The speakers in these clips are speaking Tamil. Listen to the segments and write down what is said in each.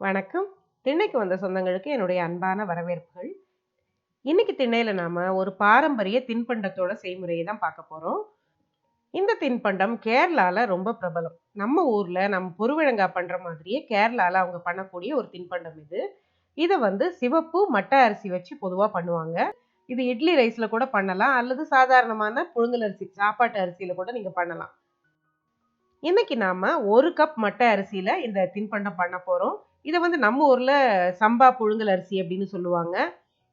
வணக்கம். திண்ணைக்கு வந்த சொந்தங்களுக்கு என்னுடைய அன்பான வரவேற்புகள். இன்னைக்கு திண்ணையில நாம ஒரு பாரம்பரிய தின்பண்டத்தோட செய்முறையை தான் பார்க்க போறோம். இந்த தின்பண்டம் கேரளால ரொம்ப பிரபலம். நம்ம ஊர்ல நம்ம பொருவிழங்கா பண்ற மாதிரியே கேரளால அவங்க பண்ணக்கூடிய ஒரு தின்பண்டம் இது. இத சிவப்பு மட்டை அரிசி வச்சு பொதுவா பண்ணுவாங்க. இது இட்லி ரைஸ்ல கூட பண்ணலாம் அல்லது சாதாரணமான புழுங்கல் அரிசி, சாப்பாட்டு அரிசியில கூட நீங்க பண்ணலாம். இன்னைக்கு நாம 1 கப் மட்டை அரிசியில இந்த தின்பண்டம் பண்ண போறோம். இத நம்ம ஊர்ல சம்பா புழுங்கல் அரிசி அப்படின்னு சொல்லுவாங்க.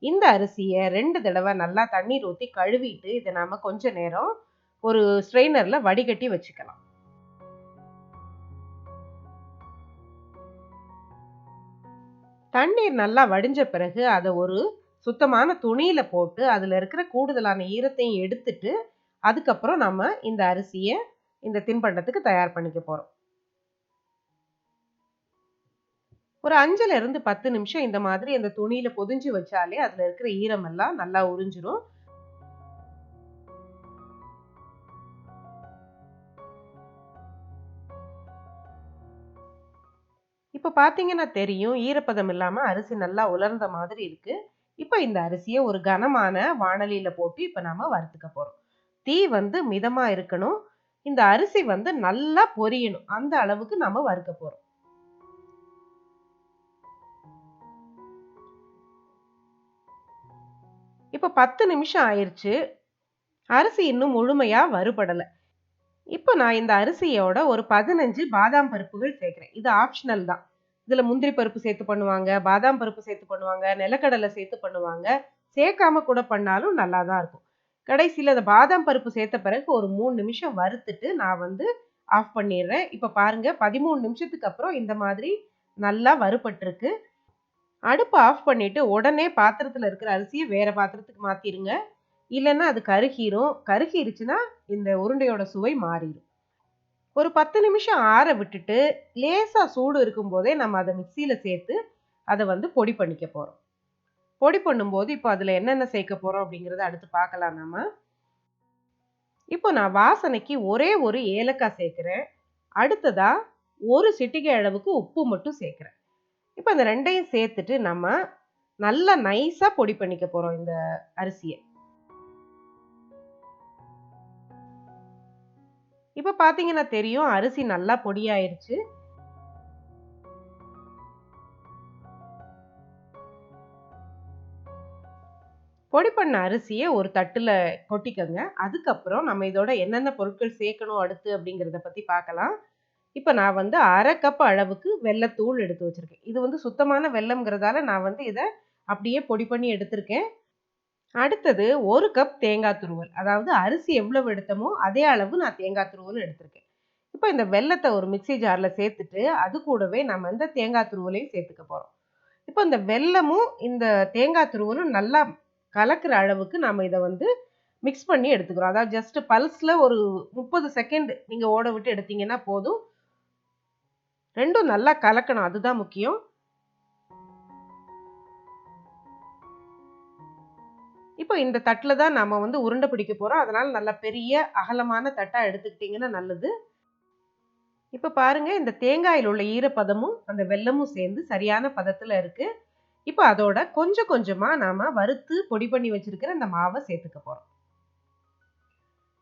இந்த அரிசிய 2 தடவ நல்லா தண்ணீர் ஊத்தி கழுவிட்டு, இத நாம கொஞ்ச நேரம் ஒரு ஸ்ட்ரெய்னர்ல வடிகட்டி வச்சுக்கலாம். தண்ணீர் நல்லா வடிஞ்ச பிறகு அத ஒரு சுத்தமான துணியில போட்டு, அதுல இருக்கிற கூடுதலான ஈரத்தையும் எடுத்துட்டு, அதுக்கப்புறம் நம்ம இந்த அரிசிய இந்த தின்பண்டத்துக்கு தயார் பண்ணிக்க போறோம். ஒரு 5ல இருந்து 10 நிமிஷம் இந்த மாதிரி அந்த துணியில பொதிஞ்சு வச்சாலே அதுல இருக்கிற ஈரம் எல்லாம் நல்லா உறிஞ்சிரும். இப்ப பார்த்தீங்கன்னா தெரியும், ஈரப்பதம் இல்லாம அரிசி நல்லா உலர்ந்த மாதிரி இருக்கு. இப்ப இந்த அரிசிய ஒரு கனமான வாணலியில போட்டு இப்ப நாம வறுத்துக்க போறோம். தீ மிதமா இருக்கணும். இந்த அரிசி நல்லா பொரியணும். அந்த அளவுக்கு நாம வறுக்க போறோம். இப்ப 10 நிமிஷம் ஆயிருச்சு. அரிசி இன்னும் முழுமையா வறுபடல. இப்ப நான் இந்த அரிசியோட ஒரு 15 பாதாம் பருப்புகள் சேர்க்கிறேன். இது ஆப்ஷனல் தான். இதுல முந்திரி பருப்பு சேர்த்து பண்ணுவாங்க, பாதாம் பருப்பு சேர்த்து பண்ணுவாங்க, நிலக்கடலை சேர்த்து பண்ணுவாங்க. சேர்க்காம கூட பண்ணாலும் நல்லா தான் இருக்கும். கடைசியில அந்த பாதாம் பருப்பு சேர்த்த பிறகு ஒரு 3 நிமிஷம் வறுத்துட்டு நான் ஆஃப் பண்ணிடுறேன். இப்ப பாருங்க 13 நிமிஷத்துக்கு அப்புறம் இந்த மாதிரி நல்லா வறுபட்டிருக்கு. அடுப்ப ஆஃப் பண்ணிட்டு உடனே பாத்திரத்துல இருக்கிற அரிசிய வேற பாத்திரத்துக்கு மாத்திருங்க. இல்லன்னா அது கருகிரும். கருகிருச்சுன்னா இந்த உருண்டையோட சுவை மாறிடும். ஒரு 10 நிமிஷம் ஆற விட்டுட்டு, லேசா சூடு இருக்கும்போதே நம்ம அத மிக்ஸியில சேர்த்து, அத பொடி பண்ணிக்க போறோம். பொடி பண்ணும்போது, இப்போ அதுல என்னென்ன சேர்க்க போறோம் அப்படிங்கிறத அடுத்து பார்க்கலாம் நாம. இப்போ நான் வாசனைக்கு ஒரே ஒரு ஏலக்காய் சேர்க்கிறேன். அடுத்ததா 1 சிட்டிகை அளவுக்கு உப்பு மட்டும் சேர்க்கிறேன். இப்போ இந்த 2யும் சேர்த்துட்டு நம்ம நல்லா நைஸா பொடி பண்ணிக்க போறோம் இந்த அரிசிய. இப்ப பார்த்தீங்கன்னா தெரியும், அரிசி நல்லா பொடியாயிருச்சு. பொடி பண்ண அரிசிய ஒரு தட்டுல கொட்டிக்கங்க. அதுக்கப்புறம் நம்ம இதோட என்னென்ன பொருட்கள் சேர்க்கணும் அடுத்து அப்படிங்கிறத பத்தி பார்க்கலாம். இப்ப நான் 1/2 கப் அளவுக்கு வெல்லத்தூள் எடுத்து வச்சிருக்கேன். இது சுத்தமான வெல்லம்ங்கிறதால நான் இத அப்படியே பொடி பண்ணி எடுத்திருக்கேன். அடுத்தது 1 கப் தேங்காய் துருவல். அதாவது அரிசி எவ்வளவு எடுத்தோமோ அதே அளவு நான் தேங்காய் துருவல் எடுத்திருக்கேன். இப்ப இந்த வெல்லத்த ஒரு மிக்ஸி ஜார்ல சேர்த்துட்டு, அது கூடவே நம்ம இந்த தேங்காய் துருவலையும் சேர்த்துக்க போறோம். இப்ப இந்த வெல்லமும், இந்த தேங்காய் துருவலும் நல்லா கலக்கிற அளவுக்கு நாம இத மிக்ஸ் பண்ணி எடுத்துக்கிறோம். அதாவது ஜஸ்ட் பல்ஸ்ல ஒரு 30 செகண்ட் நீங்க ஓட விட்டு எடுத்தீங்கன்னா போதும். 2ம் நல்லா கலக்கணும். அதுதான் முக்கியம். இப்போ இந்த தட்டுல தான் நாம உருண்டை பிடிக்க போறோம். அதனால நல்ல பெரிய அகலமான தட்டா எடுத்துக்கிட்டீங்கன்னா நல்லது. இப்ப பாருங்க இந்த தேங்காயில உள்ள ஈரப்பதமும், அந்த வெல்லமும் சேர்ந்து சரியான பதத்துல இருக்கு. இப்ப அதோட கொஞ்சம் கொஞ்சமா நாம வறுத்து பொடி பண்ணி வச்சிருக்கிற அந்த மாவை சேர்த்துக்க போறோம்.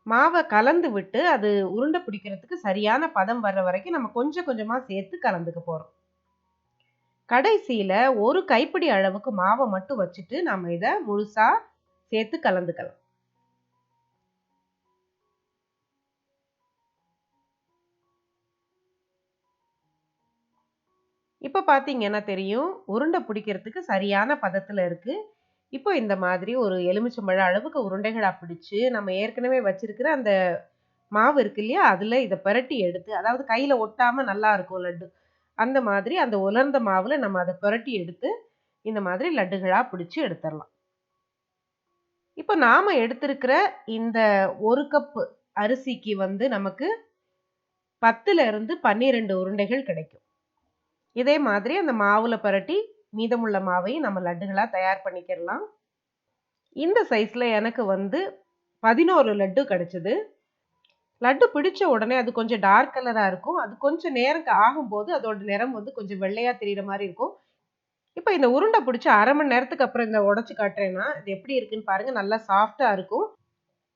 மாவை கலந்து விட்டு அது உருண்டை பிடிக்கிறதுக்கு சரியான பதம் வர்ற வரைக்கும் நம்ம கொஞ்சம் கொஞ்சமா சேர்த்து கலந்துக்க போறோம். கடைசியில ஒரு கைப்பிடி அளவுக்கு மாவை மட்டும் வச்சுட்டு நம்ம இத முழுசா சேர்த்து கலந்துக்கலாம். இப்ப பாத்தீங்கன்னா தெரியும், உருண்டை பிடிக்கிறதுக்கு சரியான பதத்துல இருக்கு. இப்போ இந்த மாதிரி ஒரு எலுமிச்சம்பழம் அளவுக்கு உருண்டைகளா பிடிச்சு, நம்ம ஏற்கனவே வச்சிருக்கிற அந்த மாவு இருக்கு இல்லையா? அதுல இத பெரட்டி எடுத்து, அதாவது கையில ஒட்டாம நல்லா இருக்கும் லட்டு. அந்த மாதிரி அந்த உலர்ந்த மாவுல நம்ம அத பெரட்டி எடுத்து, இந்த மாதிரி லட்டுகளா பிடிச்சு எடுத்துரலாம். இப்ப நாம எடுத்திருக்கிற இந்த 1 கப் அரிசிக்கு நமக்கு 10ல இருந்து 12 உருண்டைகள் கிடைக்கும். இதே மாதிரி அந்த மாவுல பெரட்டி மீதமுள்ள மாவையும் நம்ம லட்டுகளா தயார் பண்ணிக்கிறலாம். இந்த சைஸ்ல எனக்கு 11 லட்டு கிடைச்சது. லட்டு பிடிச்ச உடனே அது கொஞ்சம் டார்க் கலரா இருக்கும். அது கொஞ்சம் நேரம் ஆகும்போது அதோட நிறம் வந்து கொஞ்சம் வெள்ளையா தெரியிற மாரி இருக்கும். இப்ப இந்த உருண்டை பிடிச்சு 1/2 மணி நேரத்துக்கு அப்புறம் இந்த உடைச்சு காட்டுறேன்னா, இது எப்படி இருக்குன்னு பாருங்க. நல்லா சாஃப்ட்டா இருக்கும்.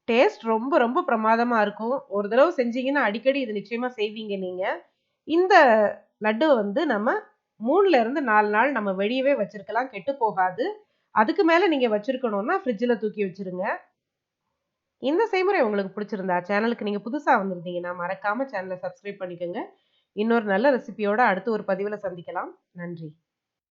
டேஸ்ட் ரொம்ப ரொம்ப பிரமாதமா இருக்கும். ஒரு தடவ செஞ்சீங்கன்னா, அடிக்கடி இது நிச்சயமா செய்வீங்க நீங்க. இந்த லட்டு வந்து நம்ம 3ல இருந்து 4 நாள் நம்ம வெளியவே வச்சிருக்கலாம். கெட்டு போகாது. அதுக்கு மேல நீங்க வச்சிருக்கணும்னா, ஃப்ரிட்ஜ்ல தூக்கி வச்சுருங்க. இந்த செய்முறை உங்களுக்கு பிடிச்சிருந்தா, சேனலுக்கு நீங்க புதுசா வந்திருந்தீங்கன்னா, மறக்காம சேனல சப்ஸ்கிரைப் பண்ணிக்கங்க. இன்னொரு நல்ல ரெசிபியோட அடுத்து ஒரு பதிவுல சந்திக்கலாம். நன்றி.